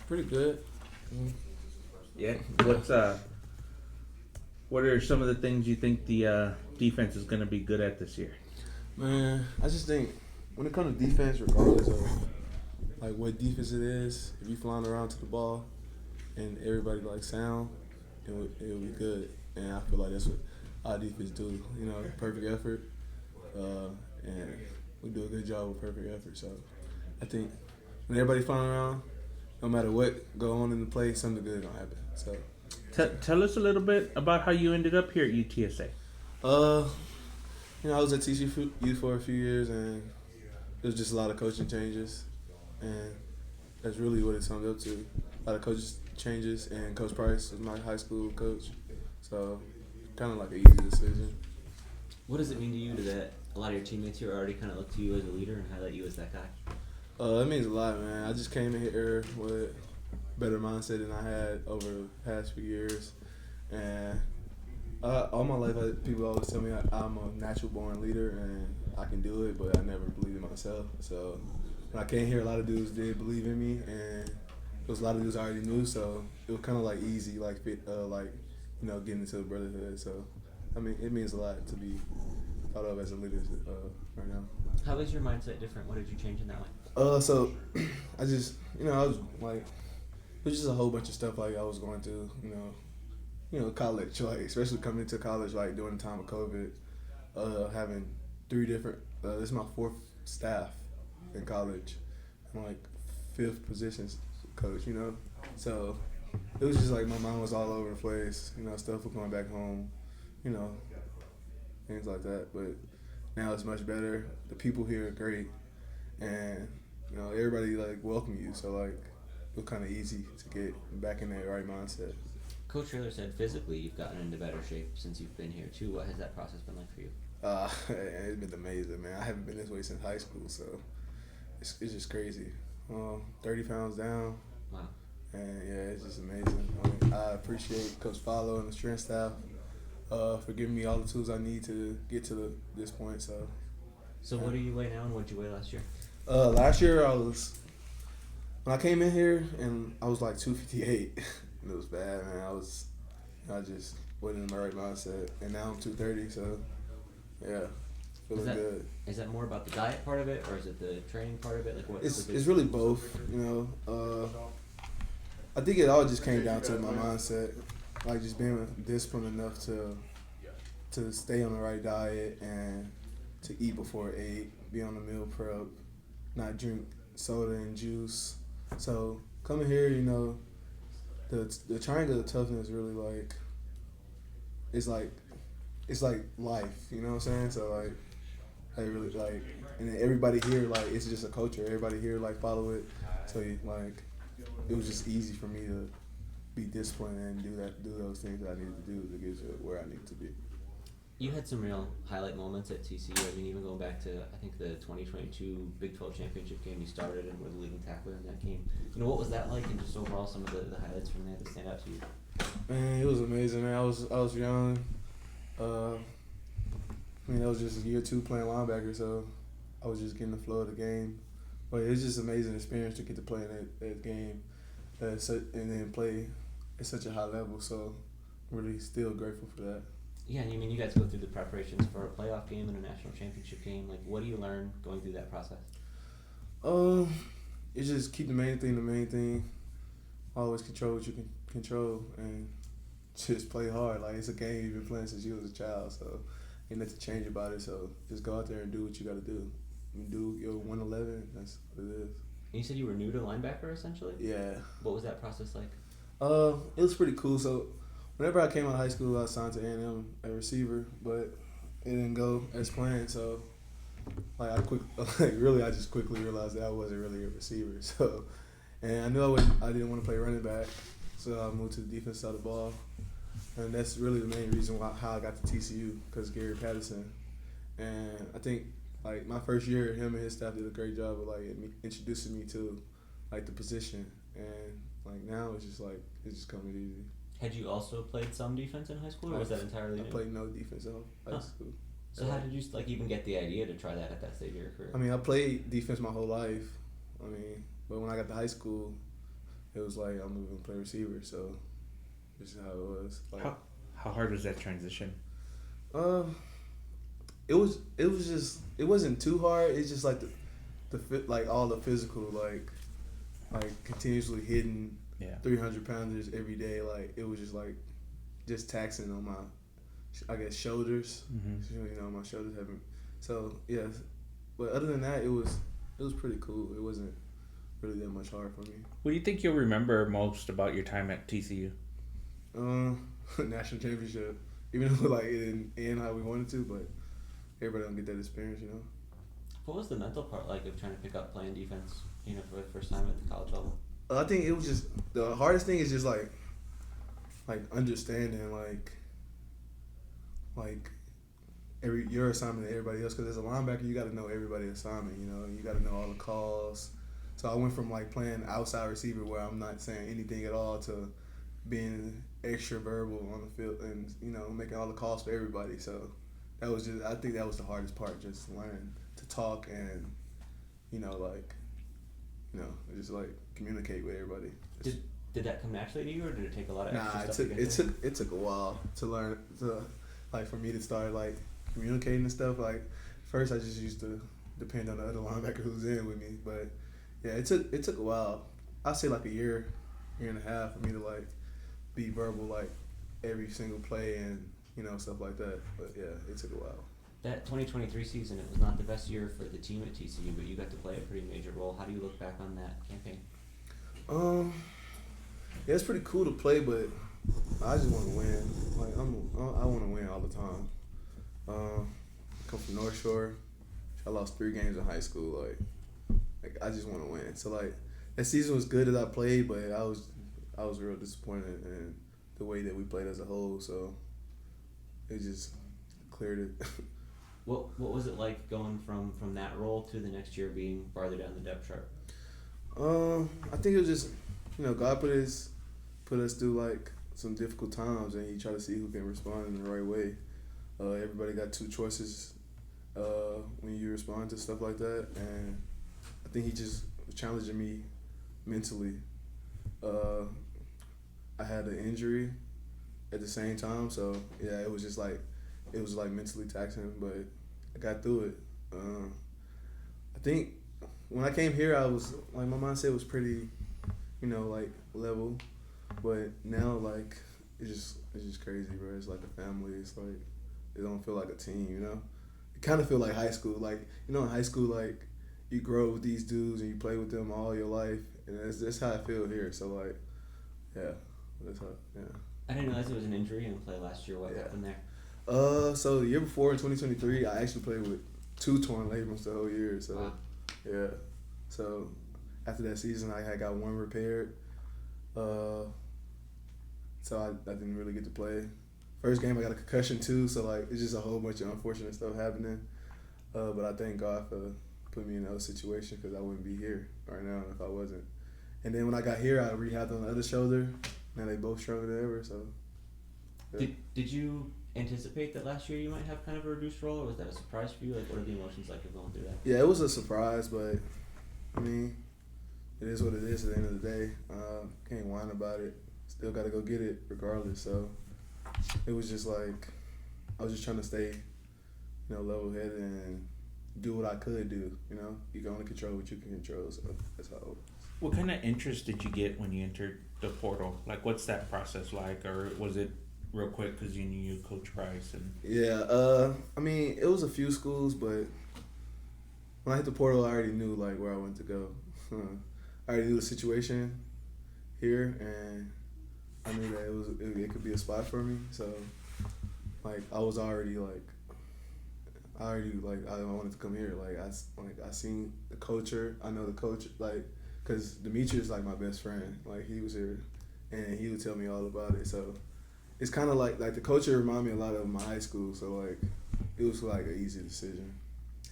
Pretty good. Yeah. What are some of the things you think the defense is going to be good at this year? Man, I just think when it comes to defense, regardless of like what defense it is, if you flying around to the ball and everybody like sound, it will be good. And I feel like that's what our defense do. Perfect effort, and we do a good job with perfect effort. So I think when everybody flying around, no matter what go on in the play, something good gonna happen. So, Tell us a little bit about how you ended up here at UTSA. uh, I was at TCU for a few years, and it was just a lot of coaching changes, and that's really what it summed up to. A lot of coaches changes, and Coach Price was my high school coach, so kind of like an easy decision. What does it mean to you that a lot of your teammates here already kind of look to you as a leader and highlight you as that guy? It means a lot, man. I just came in here with a better mindset than I had over the past few years, and all my life, people always tell me I'm a natural born leader and I can do it, but I never believed in myself. So when I came here, a lot of dudes did believe in me, and there was a lot of dudes I already knew. So it was kind of like easy, getting into the brotherhood. So I mean, it means a lot to be thought of as a leader right now. How is your mindset different? What did you change in that way? So I just, I was like, it was just a whole bunch of stuff like I was going through, college, like especially coming into college, like during the time of COVID, having three different. This is my fourth staff in college. I'm like fifth positions coach, So it was just like my mind was all over the place, stuff was going back home, you know, things like that. But now it's much better. The people here are great, and everybody like welcome you. So like it was kind of easy to get back in that right mindset. Coach Trailer said physically you've gotten into better shape since you've been here too. What has that process been like for you? It's been amazing, man. I haven't been this way since high school, so it's just crazy. 30 pounds down. Wow. And yeah, it's just amazing. I appreciate Coach Follow and the strength staff for giving me all the tools I need to get to this point. So what do you weigh now, and what did you weigh last year? Last year when I came in here, and I was like 258. And it was bad, man. I just wasn't in my right mindset, and now I'm 230. So yeah, feeling good. Is that more about the diet part of it, or is it the training part of it? Like what? It's really both. I think it all just came down to my mindset, like just being disciplined enough to stay on the right diet and to eat before 8, be on the meal prep, not drink soda and juice. So coming here, the triangle of toughness really like it's like life, you know what I'm saying? So like I really like, and then everybody here like it's just a culture. Everybody here like follow it. So it was just easy for me to be disciplined and do those things that I needed to do to get to where I need to be. You had some real highlight moments at TCU. I mean, even going back to, I think, the 2022 Big 12 championship game you started and were the leading tackler in that game. What was that like, and just overall some of the highlights from there that stand out to you? Man, it was amazing, man. I was young. That was just year 2 playing linebacker, so I was just getting the flow of the game. But it's just an amazing experience to get to play in that game and then play at such a high level. So I'm really still grateful for that. Yeah, I mean, you guys go through the preparations for a playoff game and a national championship game. Like, what do you learn going through that process? It's just keep the main thing. Always control what you can control and just play hard. Like, it's a game you've been playing since you was a child, so ain't nothing to change about it. So just go out there and do what you got to do. Do your 111. That's what it is. And you said you were new to linebacker, essentially? Yeah. What was that process like? It was pretty cool. So whenever I came out of high school, I signed to A&M at receiver, but it didn't go as planned. So I just quickly realized that I wasn't really a receiver. So, and I knew I didn't want to play running back, so I moved to the defense side of the ball, and that's really the main reason how I got to TCU, because Gary Patterson. And I think like my first year, him and his staff did a great job of like introducing me to like the position, and like now it's just coming easy. Had you also played some defense in high school, or was that entirely new? I played no defense in high school. So how did you even get the idea to try that at that stage of your career? I mean, I played defense my whole life. But when I got to high school, it was like I'm moving to play receiver. So this is how it was. Like, How hard was that transition? uh, it was just it wasn't too hard. It's just like the fit, like all the physical, like continuously hitting 300 pounders every day. Like it was just like just taxing on my, I guess, shoulders. Mm-hmm. You know, my shoulders haven't. So yeah, but other than that, it was pretty cool. It wasn't really that much hard for me. What do you think you'll remember most about your time at TCU? National championship. Even though like it didn't end how we wanted to, but everybody don't get that experience, you know. What was the mental part like of trying to pick up playing defense, you know, for the first time at the college level? I think it was just the hardest thing is just like understanding like your assignment to everybody else, because as a linebacker you got to know everybody's assignment. You know, you got to know all the calls. So I went from like playing outside receiver where I'm not saying anything at all to being extra verbal on the field and, you know, making all the calls for everybody. So that was just, I think that was the hardest part, just learning to talk and, you know, like, you know, just like communicate with everybody. Did that come naturally to you, or did it take a lot of extra stuff? It took a while to learn like for me to start like communicating and stuff. Like first I just used to depend on the other linebacker who was in with me, but yeah, it took a while. I'd say like a year and a half for me to like be verbal like every single play and, you know, stuff like that. But yeah, it took a while. That 2023 season, it was not the best year for the team at TCU, but you got to play a pretty major role. How do you look back on that campaign? Yeah, it's pretty cool to play, but I just want to win. Like I want to win all the time. I come from North Shore. I lost 3 games in high school. Like I just want to win. So like that season was good that I played, but I was real disappointed in the way that we played as a whole. So it just cleared it. What was it like going from that role to the next year being farther down the depth chart? I think it was just, you know, God put us through like some difficult times, and He tried to see who can respond in the right way. Everybody got 2 choices when you respond to stuff like that, and I think He just was challenging me mentally. I had an injury at the same time, so yeah, it was like mentally taxing, but I got through it. I think when I came here, I was like, my mindset was pretty, you know, like level, but now like it's just crazy, bro. It's like a family. It's like it don't feel like a team, you know. It kind of feel like high school. Like, you know, in high school, like you grow with these dudes and you play with them all your life, and that's how I feel here. So like, yeah, that's how, yeah. I didn't realize it was an injury and play last year. What happened there? So the year before in 2023, I actually played with 2 torn labrums the whole year. So, wow. Yeah. So after that season, I had got 1 repaired. So I didn't really get to play. First game, I got a concussion too. So like it's just a whole bunch of unfortunate stuff happening. But I thank God for putting me in another situation, because I wouldn't be here right now if I wasn't. And then when I got here, I rehabbed on the other shoulder. Now they both stronger than ever. So. Yeah. Did you anticipate that last year you might have kind of a reduced role, or was that a surprise for you? Like, what are the emotions like of going through that? Yeah, it was a surprise, but I mean, it is what it is at the end of the day. Can't whine about it. Still got to go get it regardless. So it was just like I was just trying to stay, you know, level-headed and do what I could do. You know, you can only control what you can control. So that's how it was. What kind of interest did you get when you entered the portal? Like, what's that process like, or was it real quick because you knew Coach Price? And yeah, I mean, it was a few schools, but when I hit the portal, I already knew like where I wanted to go. I already knew the situation here, and I knew that it could be a spot for me. So like I already I wanted to come here. Like I seen the culture. I know the coach, like, cause Demetrius is like my best friend. Like he was here, and he would tell me all about it. So it's kind of like the culture reminded me a lot of my high school. So like it was like an easy decision.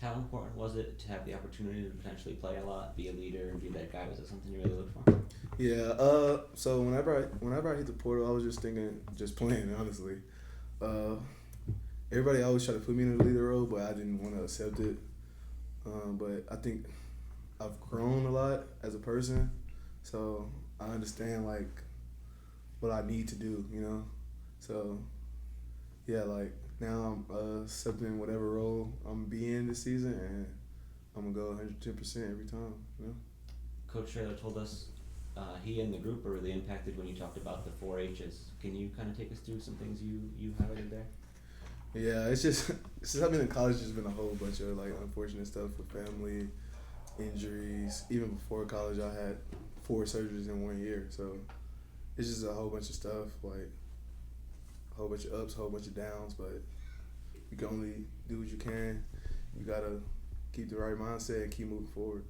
How important was it to have the opportunity to potentially play a lot, be a leader, and be that guy? Was it something you really looked for? Yeah. So whenever I hit the portal, I was just thinking, just playing. Honestly, everybody always tried to put me in the leader role, but I didn't want to accept it. But I think I've grown a lot as a person, so I understand like what I need to do, you know. So yeah, like now I'm accepting whatever role I'm be in this season, and I'm gonna go 110% every time, you know. Coach Traylor told us he and the group are really impacted when you talked about the 4-H's. Can you kind of take us through some things you highlighted there? Yeah, it's just since I've been in college, there's been a whole bunch of like unfortunate stuff with family, injuries. Even before college, I had 4 surgeries in 1 year, so it's just a whole bunch of stuff, like a whole bunch of ups, a whole bunch of downs. But you can only do what you can. You gotta keep the right mindset and keep moving forward.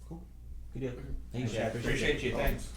Cool. Good deal. Thanks, Yeah, Shad. appreciate you. Thanks.